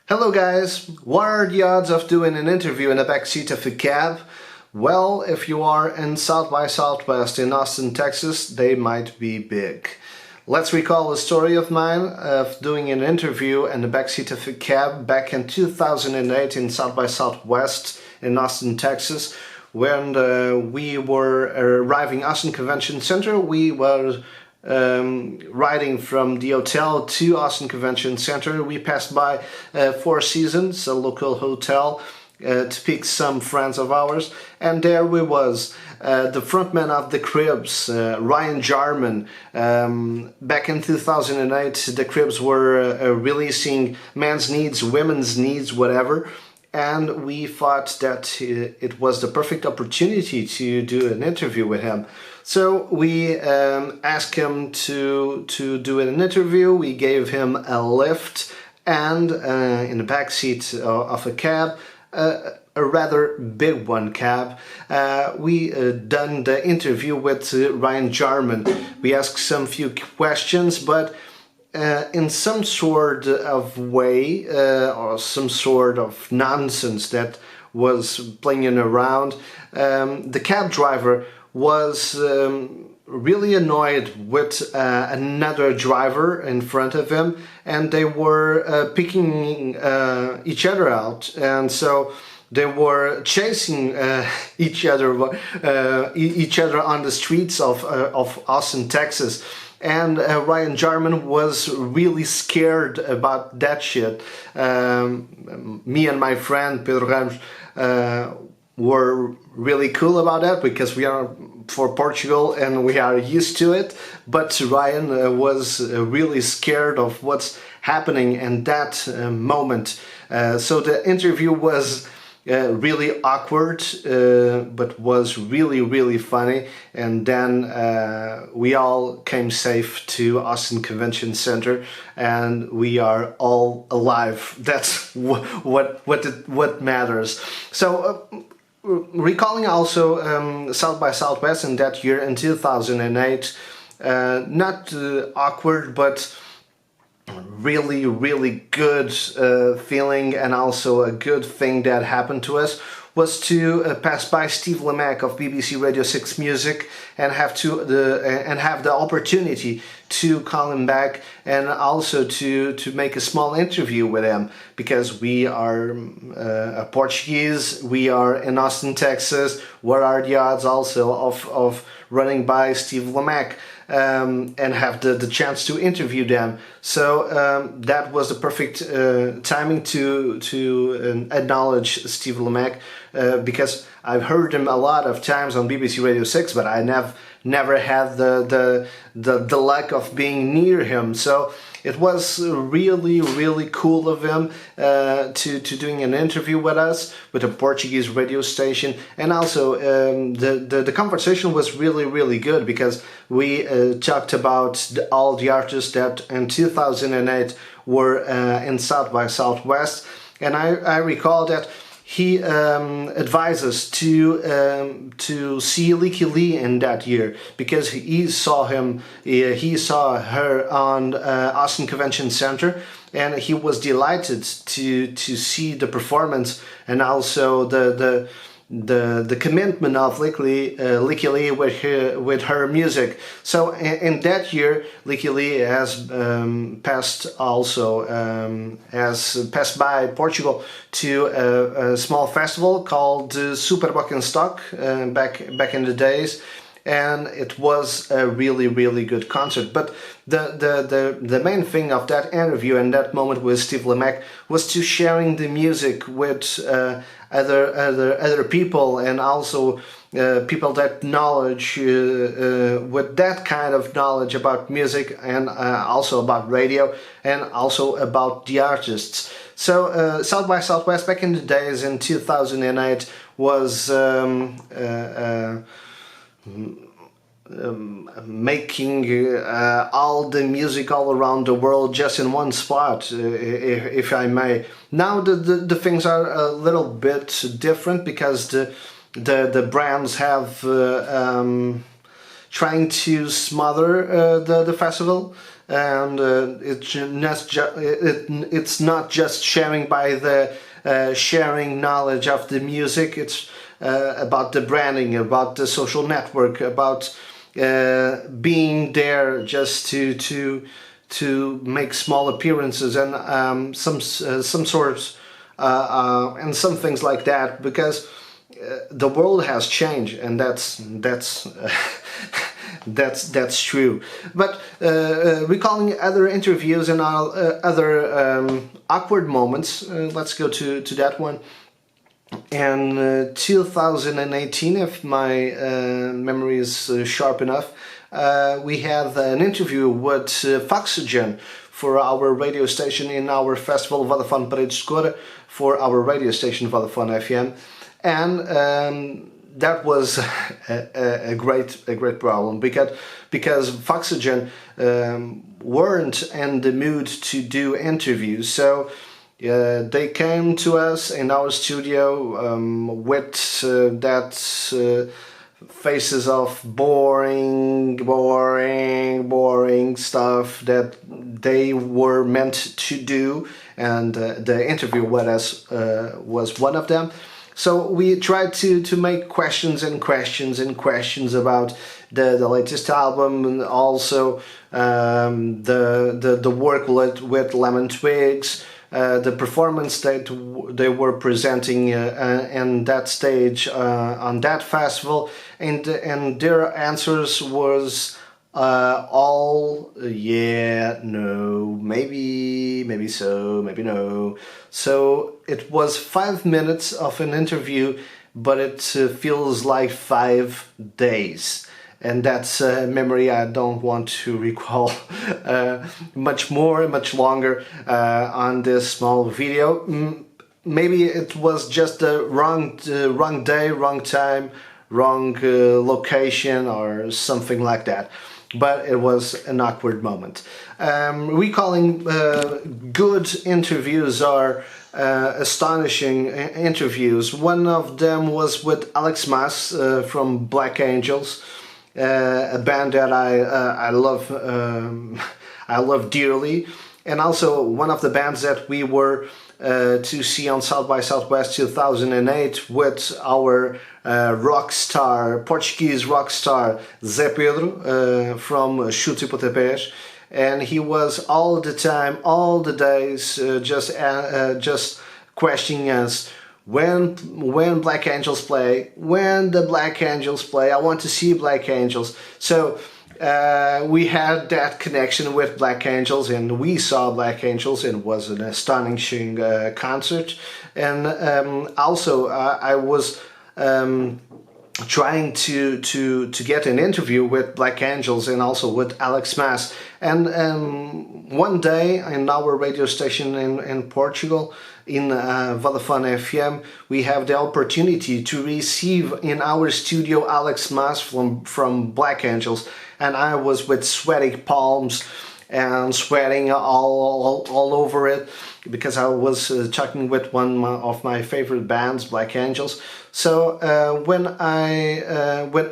Hello guys, what are the odds of doing an interview in the backseat of a cab? Well, if you are in South by Southwest in Austin, Texas, they might be big. Let's recall a story of mine of doing an interview in the backseat of a cab back in 2008 in South by Southwest in Austin, Texas. When we were arriving Austin Convention Center, we were riding from the hotel to Austin Convention Center. We passed by Four Seasons, a local hotel, to pick some friends of ours, and there we was, the frontman of the Cribs, Ryan Jarman. Back in 2008, the Cribs were releasing Men's Needs, Women's Needs, whatever. And we thought that it was the perfect opportunity to do an interview with him. So we asked him to do an interview. We gave him a lift, and in the back seat of a cab, a rather big one cab, we done the interview with Ryan Jarman. We asked some few questions, but in some sort of way, or some sort of nonsense that was playing around, the cab driver was really annoyed with another driver in front of him, and they were picking each other out, and so they were chasing each other on the streets of Austin, Texas. And Ryan Jarman was really scared about that shit. Me and my friend Pedro Moreira were really cool about that because we are for Portugal and we are used to it. But Ryan was really scared of what's happening in that moment. So the interview was really awkward, but was really funny. And then we all came safe to Austin Convention Center, and we are all alive. That's what matters. So recalling also South by Southwest in that year in 2008, not awkward, but really good feeling, and also a good thing that happened to us was to pass by Steve Lamacq of BBC Radio 6 Music and have the opportunity to call him back, and also to make a small interview with him, because we are a Portuguese, we are in Austin, Texas. What are the odds also of running by Steve Lamacq and have the chance to interview them? So that was the perfect timing to acknowledge Steve Lamacq, because I've heard him a lot of times on BBC Radio 6, but I never had the luck of being near him. So it was really cool of him to doing an interview with us, with a Portuguese radio station. And also the conversation was really good, because we talked about all the artists that in 2008 were in South by Southwest. And I recall that he advised us to see Licky Lee in that year, because he saw her on Austin Convention Center, and he was delighted to see the performance, and also the commitment of Licky Lee with her music. So in that year, Licky Lee has passed by Portugal to a small festival called Super Stock back in the days. And it was a really good concert. But the main thing of that interview and that moment with Steve Lamacq was to sharing the music with other people, and also people that knowledge with that kind of knowledge about music, and also about radio, and also about the artists. So South by Southwest back in the days in 2008 was making all the music all around the world just in one spot, if I may. Now the things are a little bit different, because the brands have trying to smother the festival. and it's not just sharing by the sharing knowledge of the music. It's about the branding, about the social network, about being there just to make small appearances and some sorts and some things like that, because the world has changed, and that's that's true. But recalling other interviews and other awkward moments, let's go to that one. In 2018, if my memory is sharp enough, we had an interview with Foxygen for our radio station in our festival Vodafone Pedro for our radio station Vodafone FM, and that was a great problem because Foxygen weren't in the mood to do interviews, so they came to us in our studio with that faces of boring stuff that they were meant to do, and the interview with us was one of them. So we tried to make questions about the latest album, and also the work with Lemon Twigs, the performance that they were presenting in that stage on that festival, and their answers was all yeah, no, maybe so, maybe no. So it was 5 minutes of an interview, but it feels like 5 days. And that's a memory I don't want to recall much longer on this small video. Maybe it was just the wrong day, wrong time, wrong location, or something like that. But it was an awkward moment. Recalling good interviews are astonishing interviews. One of them was with Alex Mas from Black Angels, a band that I love dearly, and also one of the bands that we were to see on South by Southwest 2008 with our Portuguese rock star Zé Pedro from Chutes e Pontapés, and he was all the time, all the days, just questioning us. When Black Angels play, when the Black Angels play, I want to see Black Angels. So we had that connection with Black Angels, and we saw Black Angels, and it was an astonishing concert. And also I was trying to get an interview with Black Angels and also with Alex Mas. And one day in our radio station in Portugal, in Vodafone FM, we have the opportunity to receive in our studio Alex Mas from Black Angels, and I was with sweaty palms and sweating all over it, because I was talking with one of my favorite bands, Black Angels. So when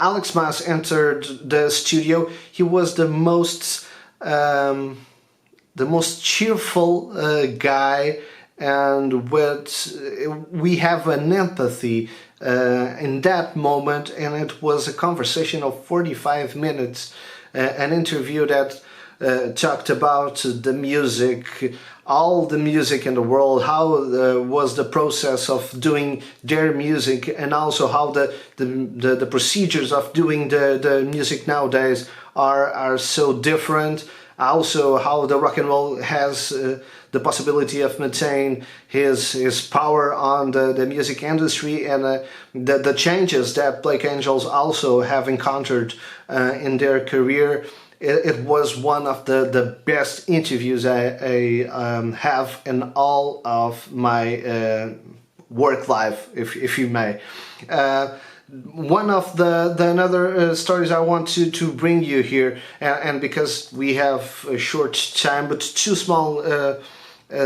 Alex Mas entered the studio, he was the most cheerful guy, and we have an empathy in that moment, and it was a conversation of 45 minutes, an interview that talked about the music, all the music in the world, how was the process of doing their music, and also how the procedures of doing the music nowadays are so different. Also how the rock and roll has the possibility of maintaining his power on the music industry, and the changes that Black Angels also have encountered in their career. It was one of the best interviews I have in all of my work life, if you may. One of the another stories I want to bring you here, and because we have a short time, but two small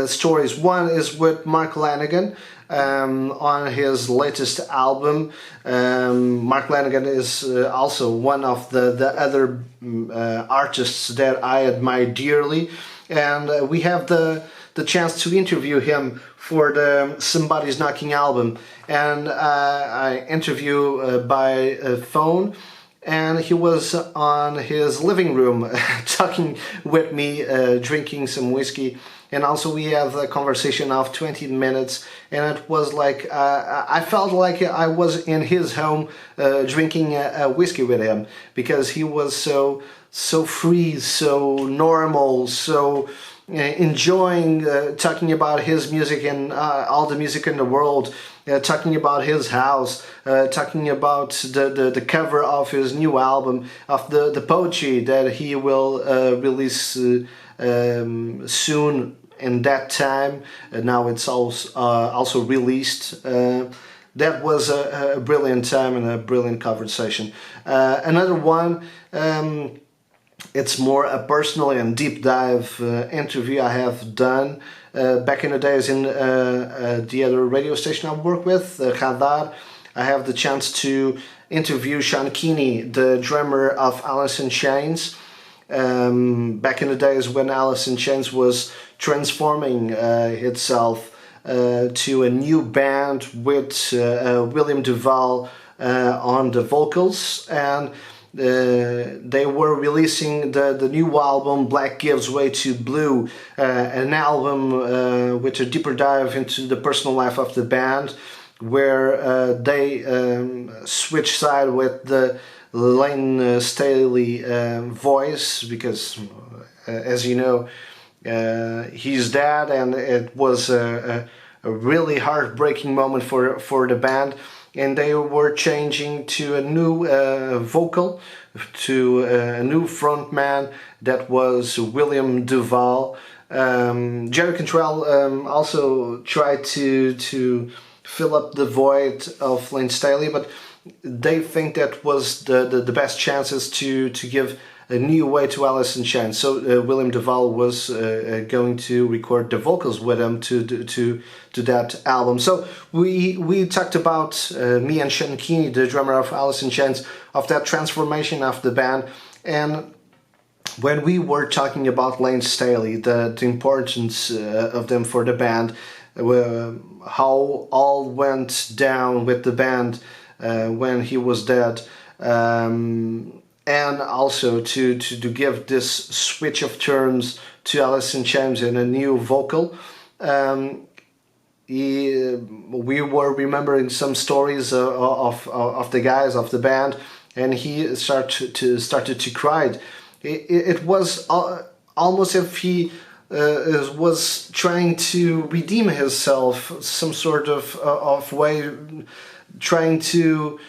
stories. One is with Mark Lanegan on his latest album. Mark Lanegan is also one of the other artists that I admire dearly, and we have the chance to interview him for the Somebody's Knocking album, and I interview by phone, and he was on his living room talking with me, drinking some whiskey. And also we have a conversation of 20 minutes, and it was like I felt like I was in his home drinking a whiskey with him, because he was so free, so normal, so enjoying talking about his music and all the music in the world, talking about his house, talking about the cover of his new album, of the poetry that he will release soon in that time. Now it's also released. That was a brilliant time and a brilliant conversation. Another one, it's more a personal and deep dive interview I have done back in the days in the other radio station I work with, Radar. I have the chance to interview Sean Keeney, the drummer of Alice in Chains. Back in the days when Alice in Chains was transforming itself to a new band with William Duval on the vocals, and they were releasing the new album Black Gives Way to Blue, an album with a deeper dive into the personal life of the band, where they switched side with the Lane Staley voice, because as you know, he's dead, and it was a really heartbreaking moment for the band, and they were changing to a new vocal, to a new frontman that was William Duval. Jerry Cantrell also tried to fill up the void of Lane Staley, but they think that was the best chances to give a new way to Alice in Chains. So William Duval was going to record the vocals with him to that album. So we talked about me and Sean Keeney, the drummer of Alice in Chains, of that transformation of the band. And when we were talking about Lane Staley, the importance of them for the band, how all went down with the band when he was dead, and also to give this switch of turns to Alice in Chains and a new vocal. We were remembering some stories of the guys of the band, and he started to cry. It was almost if he was trying to redeem himself, some sort of way, trying to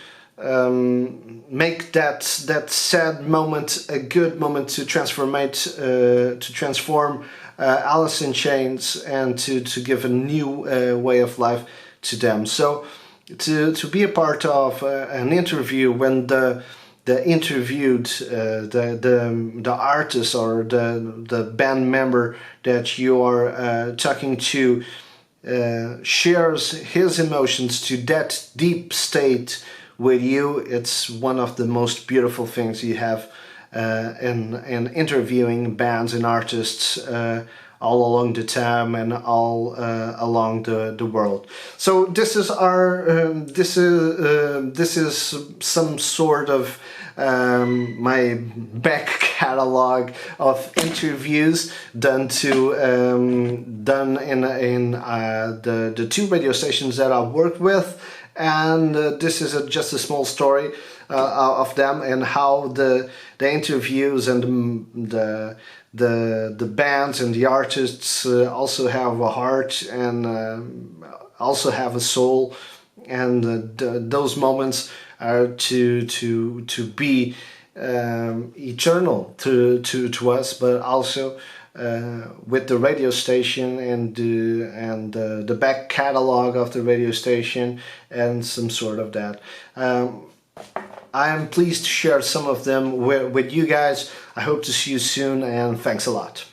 make that sad moment a good moment to transform Alice in Chains, and to give a new way of life to them. So to be a part of an interview when the interviewed the artist or the band member that you are talking to shares his emotions to that deep state with you, it's one of the most beautiful things you have in interviewing bands and artists all along the time and all along the world. So this is our this is some sort of my back catalog of interviews done in the two radio stations that I've worked with. And this is just a small story of them, and how the interviews and the bands and the artists also have a heart and also have a soul, and those moments are to be eternal to us, but also with the radio station and the back catalog of the radio station and some sort of that. I am pleased to share some of them with you guys. I hope to see you soon, and thanks a lot.